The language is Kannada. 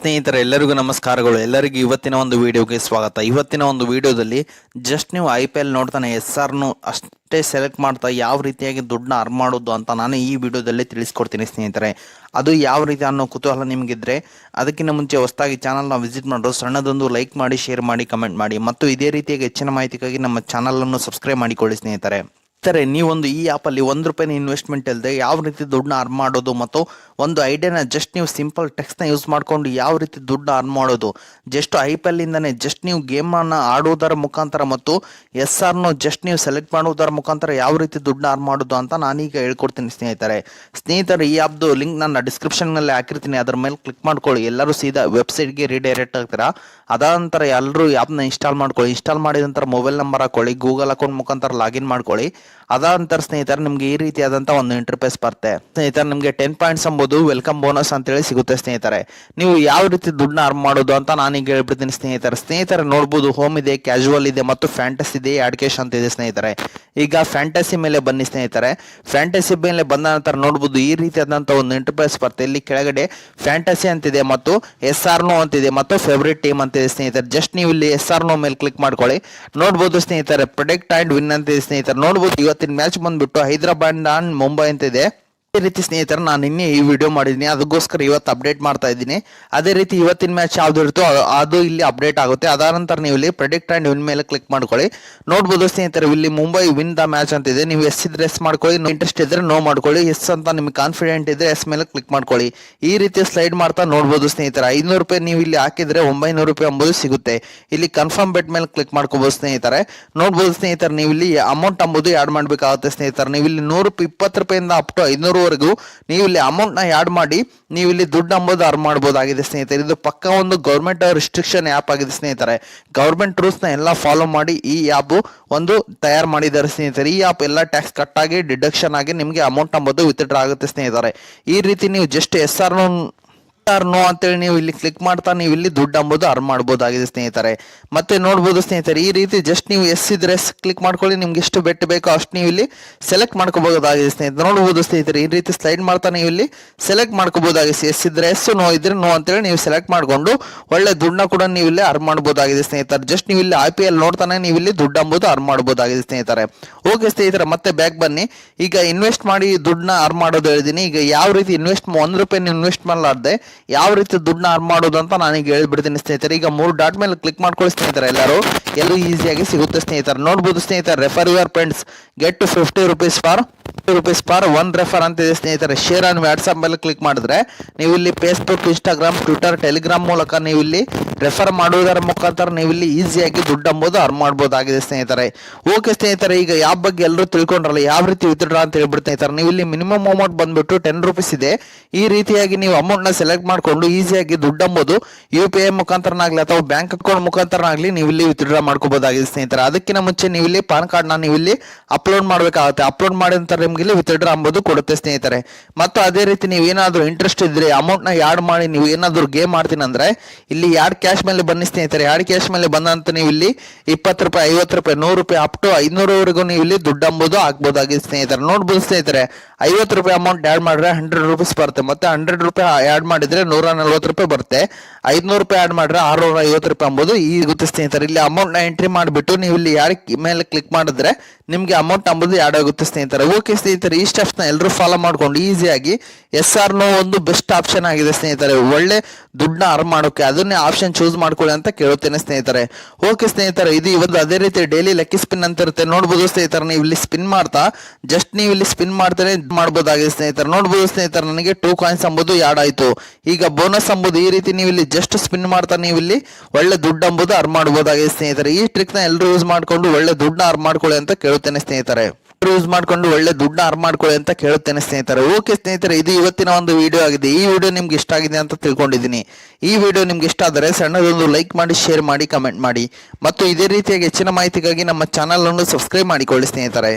ಸ್ನೇಹಿತರೆ ಎಲ್ಲರಿಗೂ ನಮಸ್ಕಾರಗಳು. ಎಲ್ಲರಿಗೂ ಇವತ್ತಿನ ಒಂದು ವಿಡಿಯೋಗೆ ಸ್ವಾಗತ. ಇವತ್ತಿನ ಒಂದು ವಿಡಿಯೋದಲ್ಲಿ ಜಸ್ಟ್ ನೀವು IPL ನೋಡ್ತಾನೆ SRನು ಅಷ್ಟೇ ಸೆಲೆಕ್ಟ್ ಮಾಡ್ತಾ ಯಾವ ರೀತಿಯಾಗಿ ದುಡ್ಡನ್ನ ಅರ್ನ್ ಮಾಡೋದು ಅಂತ ನಾನು ಈ ವಿಡಿಯೋದಲ್ಲಿ ತಿಳಿಸ್ಕೊಡ್ತೀನಿ ಸ್ನೇಹಿತರೆ. ಅದು ಯಾವ ರೀತಿ ಅನ್ನೋ ಕುತೂಹಲ ನಿಮಗಿದ್ರೆ ಅದಕ್ಕಿಂತ ಮುಂಚೆ ಹೊಸದಾಗಿ ಚಾನಲ್ನ ವಿಸಿಟ್ ಮಾಡೋದು ಸಣ್ಣದೊಂದು ಲೈಕ್ ಮಾಡಿ, ಶೇರ್ ಮಾಡಿ, ಕಮೆಂಟ್ ಮಾಡಿ ಮತ್ತು ಇದೇ ರೀತಿಯಾಗಿ ಹೆಚ್ಚಿನ ಮಾಹಿತಿಗಾಗಿ ನಮ್ಮ ಚಾನಲನ್ನು ಸಬ್ಸ್ಕ್ರೈಬ್ ಮಾಡಿಕೊಳ್ಳಿ ಸ್ನೇಹಿತರೆ. ನೀವೊಂದು ಈ ಆ್ಯಪಲ್ಲಿ ₹1 ಇನ್ವೆಸ್ಟ್ಮೆಂಟ್ ಇಲ್ಲದೆ ಯಾವ ರೀತಿ ದುಡ್ಡನ್ನ ಅರ್ನ್ ಮಾಡೋದು ಮತ್ತು ಒಂದು ಐಡಿಯಾನ ಜಸ್ಟ್ ನೀವು ಸಿಂಪಲ್ ಟೆಕ್ಸ್ಟ್ನ ಯೂಸ್ ಮಾಡಿಕೊಂಡು ಯಾವ ರೀತಿ ದುಡ್ಡು ಅರ್ನ್ ಮಾಡೋದು, ಜಸ್ಟ್ IPL ಇಂದನೇ ಜಸ್ಟ್ ನೀವು ಗೇಮನ್ನು ಆಡುವುದರ ಮುಖಾಂತರ ಮತ್ತು SRನು ಜಸ್ಟ್ ನೀವು ಸೆಲೆಕ್ಟ್ ಮಾಡುವುದರ ಮುಖಾಂತರ ಯಾವ ರೀತಿ ದುಡ್ಡನ್ನ ಅರ್ನ್ ಮಾಡೋದು ಅಂತ ನಾನೀಗ ಹೇಳ್ಕೊಡ್ತೀನಿ ಸ್ನೇಹಿತರೆ. ಈ ಆ್ಯಪ್ದು ಲಿಂಕ್ ನಾನು ಡಿಸ್ಕ್ರಿಪ್ಷನ್ನಲ್ಲಿ ಹಾಕಿರ್ತೀನಿ, ಅದರ ಮೇಲೆ ಕ್ಲಿಕ್ ಮಾಡ್ಕೊಳ್ಳಿ. ಎಲ್ಲರೂ ಸೀದಾ ವೆಬ್ಸೈಟ್ಗೆ ರೀಡೈರೆಕ್ಟ್ ಆಗ್ತೀರಾ. ಅದಾದ ನಂತರ ಎಲ್ಲರೂ ಆ್ಯಪ್ನ ಇನ್ಸ್ಟಾಲ್ ಮಾಡ್ಕೊಳ್ಳಿ. ಇನ್ಸ್ಟಾಲ್ ಮಾಡಿದ ನಂತರ ಮೊಬೈಲ್ ನಂಬರ್ ಹಾಕೊಳ್ಳಿ, ಗೂಗಲ್ ಅಕೌಂಟ್ ಮುಖಾಂತರ ಲಾಗಿನ್ ಮಾಡ್ಕೊಳ್ಳಿ. ಅದಾದ ನಂತರ ಸ್ನೇಹಿತರೆ ನಿಮಗೆ ಈ ರೀತಿಯಾದಂಥ ಒಂದು ಇಂಟರ್ಫೇಸ್ ಬರುತ್ತೆ ಸ್ನೇಹಿತರೆ. ನಿಮಗೆ 10 ಪಾಯಿಂಟ್ಸ್ ಎಂಬುದು ವೆಲ್ಕಮ್ ಬೋನಸ್ ಅಂತೇಳಿ ಸಿಗುತ್ತೆ ಸ್ನೇಹಿತರೆ. ನೀವು ಯಾವ ರೀತಿ ದುಡ್ಡನ್ನ ಅರ್ನ್ ಮಾಡೋದು ಅಂತ ನಾನೀಗ ಹೇಳ್ಬಿಡ್ತೀನಿ ಸ್ನೇಹಿತರೆ. ನೋಡ್ಬೋದು, ಹೋಮ್ ಇದೆ, ಕ್ಯಾಶುವಲ್ ಇದೆ ಮತ್ತು ಫ್ಯಾಂಟಸಿ ಇದೆ, ಆಡ್ ಕ್ಯಾಶ್ ಅಂತ ಇದೆ ಸ್ನೇಹಿತರೆ. ಈಗ ಫ್ಯಾಂಟಸಿ ಮೇಲೆ ಬನ್ನಿ ಸ್ನೇಹಿತರೆ. ಫ್ಯಾಂಟಸಿ ಮೇಲೆ ಬಂದ ನಂತರ ನೋಡ್ಬೋದು ಈ ರೀತಿಯಾದಂಥ ಒಂದು ಇಂಟರ್ಫೇಸ್ ಬರುತ್ತೆ. ಇಲ್ಲಿ ಕೆಳಗಡೆ ಫ್ಯಾಂಟಸಿ ಅಂತಿದೆ ಮತ್ತು SRನೋ ಅಂತಿದೆ ಮತ್ತು ಫೇವ್ರೇಟ್ ಟೀಮ್ ಅಂತಿದೆ ಸ್ನೇಹಿತರೆ. ಜಸ್ಟ್ ನೀವು ಇಲ್ಲಿ SRನೋ ಮೇಲೆ ಕ್ಲಿಕ್ ಮಾಡ್ಕೊಳ್ಳಿ. ನೋಡ್ಬೋದು ಸ್ನೇಹಿತರೆ, ಪ್ರೆಡಿಕ್ಟ್ ಅಂಡ್ ವಿನ್ ಅಂತಿದೆ ಸ್ನೇಹಿತರೆ. ನೋಡ್ಬೋದು ಇವತ್ತಿನ ಮ್ಯಾಚ್ ಬಂದ್ಬಿಟ್ಟು ಹೈದರಾಬಾದ್ ಅಂಡ್ ಮುಂಬೈ ಅಂತಿದೆ. ಅದೇ ರೀತಿ ಸ್ನೇಹಿತರೆ ನಾನು ನಿನ್ನೆ ಈ ವಿಡಿಯೋ ಮಾಡಿದ್ದೀನಿ, ಅದಕ್ಕೋಸ್ಕರ ಇವತ್ತು ಅಪ್ಡೇಟ್ ಮಾಡ್ತಾ ಇದ್ದೀನಿ. ಅದೇ ರೀತಿ ಇವತ್ತಿನ ಮ್ಯಾಚ್ ಯಾವ್ದು ಇರುತ್ತೋ ಅದು ಇಲ್ಲಿ ಅಪ್ಡೇಟ್ ಆಗುತ್ತೆ. ಅದಾದ ನಂತರ ನೀವು ಇಲ್ಲಿ ಪ್ರೆಡಿಕ್ಟ್ ಅಂಡ್ ವಿನ್ ಮೇಲೆ ಕ್ಲಿಕ್ ಮಾಡ್ಕೊಳ್ಳಿ. ನೋಡ್ಬೋದು ಸ್ನೇಹಿತರೆ, ಇಲ್ಲಿ ಮುಂಬೈ ವಿನ್ ದ ಮ್ಯಾಚ್ ಅಂತಿದೆ. ನೀವು ಎಸ್ ಇದ್ರೆ ಎಸ್ ಮಾಡ್ಕೊಳ್ಳಿ, ಇಂಟ್ರೆಸ್ಟ್ ಇದ್ರೆ ನೋ ಮಾಡ್ಕೊಳ್ಳಿ. ಎಸ್ ಅಂತ ನಿಮ್ಗೆ ಕಾನ್ಫಿಡೆಂಟ್ ಇದ್ರೆ ಎಸ್ ಮೇಲೆ ಕ್ಲಿಕ್ ಮಾಡ್ಕೊಳ್ಳಿ. ಈ ರೀತಿ ಸ್ಲೈಡ್ ಮಾಡ್ತಾ ನೋಡ್ಬೋದು ಸ್ನೇಹಿತರೆ. ₹500 ನೀವು ಇಲ್ಲಿ ಹಾಕಿದ್ರೆ ₹900 ಎಂಬುದು ಸಿಗುತ್ತೆ. ಇಲ್ಲಿ ಕನ್ಫರ್ಮ್ ಬೆಟ್ ಮೇಲೆ ಕ್ಲಿಕ್ ಮಾಡ್ಕೋಬಹುದು ಸ್ನೇಹಿತರೆ. ನೋಡ್ಬೋದು ಸ್ನೇಹಿತರೆ, ನೀವು ಇಲ್ಲಿ ಅಮೌಂಟ್ ಎಂಬುದು ಆಡ್ ಮಾಡ್ಬೇಕಾಗುತ್ತೆ ಸ್ನೇಹಿತರೆ. ನೀವು ಇಲ್ಲಿ ₹120 ಅಪ್ ಟು 500 ನೀವು ಇಲ್ಲಿ ಅಮೌಂಟ್ ನ ಆಡ್ ಮಾಡಿ ನೀವು ಇಲ್ಲಿ ದುಡ್ಡು ಅಂಬೋದು ಅರ್ನ್ ಮಾಡಬಹುದಾಗಿದೆ ಸ್ನೇಹಿತರೆ. ಇದು ಪಕ್ಕ ಒಂದು ಗೌರ್ಮೆಂಟ್ ರಿಸ್ಟ್ರಿಕ್ಷನ್ ಆ್ಯಪ್ ಆಗಿದೆ ಸ್ನೇಹಿತರೆ. ಗೌರ್ಮೆಂಟ್ ರೂಲ್ಸ್ ನ ಎಲ್ಲ ಫಾಲೋ ಮಾಡಿ ಈ ಆ್ಯಪ್ ಒಂದು ತಯಾರು ಮಾಡಿದ್ದಾರೆ ಸ್ನೇಹಿತರೆ. ಈ ಆ್ಯಪ್ ಎಲ್ಲ ಟ್ಯಾಕ್ಸ್ ಕಟ್ ಆಗಿ ಡಿಡಕ್ಷನ್ ಆಗಿ ನಿಮಗೆ ಅಮೌಂಟ್ ಅಂಬೋದು ವಿತ್ಡ್ರಾ ಆಗುತ್ತೆ ಸ್ನೇಹಿತರೆ. ಈ ರೀತಿ ನೀವು ಜಸ್ಟ್ ನೋ ಅಂತೇಳಿ ನೀವು ಇಲ್ಲಿ ಕ್ಲಿಕ್ ಮಾಡ್ತಾ ನೀವು ಇಲ್ಲಿ ದುಡ್ಡು ಅಂಬೋದು ಅರ್ನ್ ಮಾಡಬಹುದಾಗಿದೆ ಸ್ನೇಹಿತರೆ. ಮತ್ತೆ ನೋಡ್ಬೋದು ಸ್ನೇಹಿತರೆ, ಈ ರೀತಿ ಜಸ್ಟ್ ನೀವು ಎಸ್ ಇದ್ರೆ ಎಸ್ ಕ್ಲಿಕ್ ಮಾಡ್ಕೊಳ್ಳಿ. ನಿಮ್ಗೆ ಎಷ್ಟು ಬೆಟ್ ಬೇಕೋ ಅಷ್ಟು ನೀವು ಇಲ್ಲಿ ಸೆಲೆಕ್ಟ್ ಮಾಡ್ಕೋಬಹುದಾಗಿದೆ ಸ್ನೇಹಿತರೆ. ನೋಡ್ಬೋದು ಸ್ನೇಹಿತರೆ, ಈ ರೀತಿ ಸ್ಲೈಡ್ ಮಾಡ್ತಾ ನೀವು ಇಲ್ಲಿ ಸೆಲೆಕ್ಟ್ ಮಾಡ್ಕೋಬಹುದಾಗಿದೆ. ಎಸ್ ಇದ್ರೆ ಎಸ್, ನೋ ಇದ್ರೆ ನೋ ಅಂತೇಳಿ ನೀವು ಸೆಲೆಕ್ಟ್ ಮಾಡ್ಕೊಂಡು ಒಳ್ಳೆ ದುಡ್ಡನ್ನ ಕೂಡ ನೀವು ಇಲ್ಲಿ ಅರ್ನ್ ಮಾಡಬಹುದಾಗಿದೆ ಸ್ನೇಹಿತರೆ. ಜಸ್ಟ್ ನೀವು ಇಲ್ಲಿ IPL ನೋಡ್ತಾನೆ ನೀವು ಇಲ್ಲಿ ದುಡ್ಡು ಅಂಬೋದು ಅರ್ನ್ ಮಾಡಬಹುದಾಗಿದೆ ಸ್ನೇಹಿತರೆ. ಓಕೆ ಸ್ನೇಹಿತರೆ, ಮತ್ತೆ ಬ್ಯಾಕ್ ಬನ್ನಿ. ಈಗ ಇನ್ವೆಸ್ಟ್ ಮಾಡಿ ದುಡ್ಡನ್ನ ಅರ್ನ್ ಮಾಡೋದು ಹೇಳಿದೀನಿ. ಈಗ ಯಾವ ರೀತಿ ₹1 ಇನ್ವೆಸ್ಟ್ ಮಾಡಲಾರ್ದೆ ಯಾವ ರೀತಿ ದುಡ್ಡನ್ನ ಅರ್ನ್ ಮಾಡೋದು ಅಂತ ನಾನೀಗ ಹೇಳ್ಬಿಡ್ತೀನಿ ಸ್ನೇಹಿತರೆ. ಈಗ 3 ಡಾಟ್ ಮೇಲೆ ಕ್ಲಿಕ್ ಮಾಡ್ಕೊಳ್ಳಿ ಸ್ನೇಹಿತರೆ. ಎಲ್ಲರೂ ಈಸಿಯಾಗಿ ಸಿಗುತ್ತೆ ಸ್ನೇಹಿತರೆ. ನೋಡ್ಬೋದು ಸ್ನೇಹಿತರೆ, refer your friends get ₹50 for 1 refer ಅಂತಿದೆ ಸ್ನೇಹಿತರೆ. ಶೇರ್ ಆನ್ ವಾಟ್ಸ್ಆಪ್ ಮೇಲೆ ಕ್ಲಿಕ್ ಮಾಡಿದ್ರೆ ನೀವು ಇಲ್ಲಿ ಫೇಸ್ಬುಕ್, ಇನ್ಸ್ಟಾಗ್ರಾಮ್, ಟ್ವಿಟರ್, ಟೆಲಿಗ್ರಾಮ್ ಮೂಲಕ ನೀವು ಇಲ್ಲಿ ರೆಫರ್ ಮಾಡುವುದರ ಮುಖಾಂತರ ನೀವು ಇಲ್ಲಿ ಈಸಿಯಾಗಿ ದುಡ್ಡು ಅಂಬೋದು ಅರ್ನ್ ಮಾಡಬಹುದಾಗಿದೆ ಸ್ನೇಹಿತರೆ. ಓಕೆ ಸ್ನೇಹಿತರೆ, ಈಗ ಯಾವ ಬಗ್ಗೆ ಎಲ್ಲರೂ ತಿಳ್ಕೊಂಡ್ರಲ್ಲ ಯಾವ ರೀತಿ ವಿತ್ಡ್ರಾ ಅಂತ ಹೇಳ್ಬಿಟ್ಟು ಸ್ನೇಹಿತರೆ. ನೀವು ಇಲ್ಲಿ ಮಿನಿಮಮ್ ಅಮೌಂಟ್ ಬಂದ್ಬಿಟ್ಟು ₹10 ಇದೆ. ಈ ರೀತಿಯಾಗಿ ನೀವು ಅಮೌಂಟ್ ನ ಸೆಲೆಕ್ಟ್ ಮಾಡ್ಕೊಂಡು ಈಸಿಯಾಗಿ ದುಡ್ಡು ಅಂಬೋದು UPI ಮುಖಾಂತರನಾಗ್ಲಿ ಅಥವಾ ಬ್ಯಾಂಕ್ ಅಕೌಂಟ್ ಮುಖಾಂತರನಾಗ್ಲಿ ನೀವು ಇಲ್ಲಿ ವಿತ್ಡ್ರಾ ಮಾಡ್ಕೋಬಹುದಾಗಿದೆ ಸ್ನೇಹಿತರೆ. ಅದಕ್ಕಿಂತ ಮುಂಚೆ ನೀವು ಇಲ್ಲಿ ಪಾನ್ ಕಾರ್ಡ್ ನ ನೀವು ಇಲ್ಲಿ ಅಪ್ಲೋಡ್ ಮಾಡಬೇಕಾಗುತ್ತೆ. ಅಪ್ಲೋಡ್ ಮಾಡಿದ ನಂತರ ನಿಮ್ಗೆ ಇಲ್ಲಿ ವಿತ್ಡ್ರಾ ಅಂಬೋದು ಕೊಡುತ್ತೆ ಸ್ನೇಹಿತರೆ. ಮತ್ತು ಅದೇ ರೀತಿ ನೀವು ಏನಾದರೂ ಇಂಟ್ರೆಸ್ಟ್ ಇದ್ರೆ ಅಮೌಂಟ್ ನ ಆಡ್ ಮಾಡಿ ನೀವು ಏನಾದರೂ ಗೇಮ್ ಮಾಡ್ತೀನಿ ಅಂದ್ರೆ ಇಲ್ಲಿ ಆಡ್ ಕ್ಯಾಶ್ ಮೇಲೆ ಬನ್ನಿ ಸ್ನೇಹಿತರೆ. ಆಡ್ ಕ್ಯಾಶ್ ಮೇಲೆ ಬಂದಂತ ನೀವು ಇಲ್ಲಿ ₹20, ₹50, ₹100 ಅಪ್ ಟು 500 ನೀವು ಇಲ್ಲಿ ದುಡ್ಡು ಅಂಬೋದು ಹಾಕ್ಬೋದಾಗಿದೆ ಸ್ನೇಹಿತರೆ. ನೋಡ್ಬೋದು ಸ್ನೇಹಿತರೆ, ₹50 ಅಮೌಂಟ್ ಆಡ್ ಮಾಡಿದ್ರೆ ₹100 ಬರುತ್ತೆ. ಮತ್ತೆ ₹100 ಆಡ್ ಮಾಡಿದ್ರೆ ₹140 ಬರುತ್ತೆ. ₹500 ಆಡ್ ಮಾಡಿದ್ರೆ ₹650 ಎಂಬುದು ಈಗುತ್ತೆ ಸ್ನೇಹಿತರೆ. ಇಲ್ಲಿ ಅಮೌಂಟ್ ನ ಎಂಟ್ರಿ ಮಾಡಿಬಿಟ್ಟು ನೀವು ಇಲ್ಲಿ ಯಾರ ಮೇಲೆ ಕ್ಲಿಕ್ ಮಾಡಿದ್ರೆ ನಿಮ್ಗೆ ಅಮೌಂಟ್ ಅಂಬುದು ಆಡ್ ಆಗುತ್ತೆ ಸ್ನೇಹಿತರೆ. ಓಕೆ ಸ್ನೇಹಿತರೆ, ಈ ಸ್ಟೆಪ್ಸ್ ನ ಎಲ್ಲರೂ ಫಾಲೋ ಮಾಡ್ಕೊಂಡು ಈಸಿಯಾಗಿ SRನೋ ಒಂದು ಬೆಸ್ಟ್ ಆಪ್ಷನ್ ಆಗಿದೆ ಸ್ನೇಹಿತರೆ. ಒಳ್ಳೆ ದುಡ್ಡನ್ನ ಅರ್ನ್ ಮಾಡೋಕೆ ಅದನ್ನೇ ಆಪ್ಷನ್ ಚೂಸ್ ಮಾಡ್ಕೊಳ್ಳಿ ಅಂತ ಕೇಳುತ್ತೇನೆ ಸ್ನೇಹಿತರೆ. ಓಕೆ ಸ್ನೇಹಿತರೆ, ಇದು ಇವತ್ತು ಅದೇ ರೀತಿ ಡೈಲಿ ಲಕ್ಕಿ ಸ್ಪಿನ್ ಅಂತ ಇರುತ್ತೆ. ನೋಡ್ಬೋದು ಸ್ನೇಹಿತರೆ, ನೀವು ಇಲ್ಲಿ ಸ್ಪಿನ್ ಮಾಡ್ತಾ ಜಸ್ಟ್ ನೀವು ಇಲ್ಲಿ ಸ್ಪಿನ್ ಮಾಡ್ತಾನೆ ಮಾಡಬಹುದಾಗಿದೆ ಸ್ನೇಹಿತರೆ. ನೋಡ್ಬೋದು ಸ್ನೇಹಿತರೆ, ನನಗೆ 2 ಕಾಯಿನ್ಸ್ ಅಂಬುದು ಆಡ್ ಆಯ್ತು. ಈಗ ಬೋನಸ್ ಅಂಬುದು ಈ ರೀತಿ ನೀವು ಇಲ್ಲಿ ಜಸ್ಟ್ ಸ್ಪಿನ್ ಮಾಡ್ತಾ ನೀವು ಇಲ್ಲಿ ಒಳ್ಳೆ ದುಡ್ಡು ಅಂಬುದು ಅರ್ನ್ ಮಾಡಬಹುದಾಗಿದೆ ಸ್ನೇಹಿತರೆ. ಈ ಟ್ರಿಕ್ ನ ಎಲ್ಲರೂ ಯೂಸ್ ಮಾಡ್ಕೊಂಡು ಒಳ್ಳೆ ದುಡ್ಡನ್ನ ಅರ್ನ್ ಮಾಡ್ಕೊಳ್ಳಿ ಅಂತ ಕೇಳುತ್ತೇನೆ ಸ್ನೇಹಿತರೆ. ಯೂಸ್ ಮಾಡ್ಕೊಂಡು ಒಳ್ಳೆ ದುಡ್ಡು ಅರ್ನ್ ಮಾಡ್ಕೊಳ್ಳಿ ಅಂತ ಕೇಳುತ್ತೇನೆ ಸ್ನೇಹಿತರೆ. ಓಕೆ ಸ್ನೇಹಿತರೆ, ಇದು ಇವತ್ತಿನ ಒಂದು ವಿಡಿಯೋ ಆಗಿದೆ. ಈ ವಿಡಿಯೋ ನಿಮ್ಗೆ ಇಷ್ಟ ಆಗಿದೆ ಅಂತ ತಿಳ್ಕೊಂಡಿದ್ದೀನಿ. ಈ ವಿಡಿಯೋ ನಿಮ್ಗೆ ಇಷ್ಟ ಆದರೆ ಸಣ್ಣದೊಂದು ಲೈಕ್ ಮಾಡಿ, ಶೇರ್ ಮಾಡಿ, ಕಮೆಂಟ್ ಮಾಡಿ ಮತ್ತು ಇದೇ ರೀತಿಯಾಗಿ ಹೆಚ್ಚಿನ ಮಾಹಿತಿಗಾಗಿ ನಮ್ಮ ಚಾನಲ್ ಅನ್ನು ಸಬ್ಸ್ಕ್ರೈಬ್ ಮಾಡಿಕೊಳ್ಳಿ ಸ್ನೇಹಿತರೆ.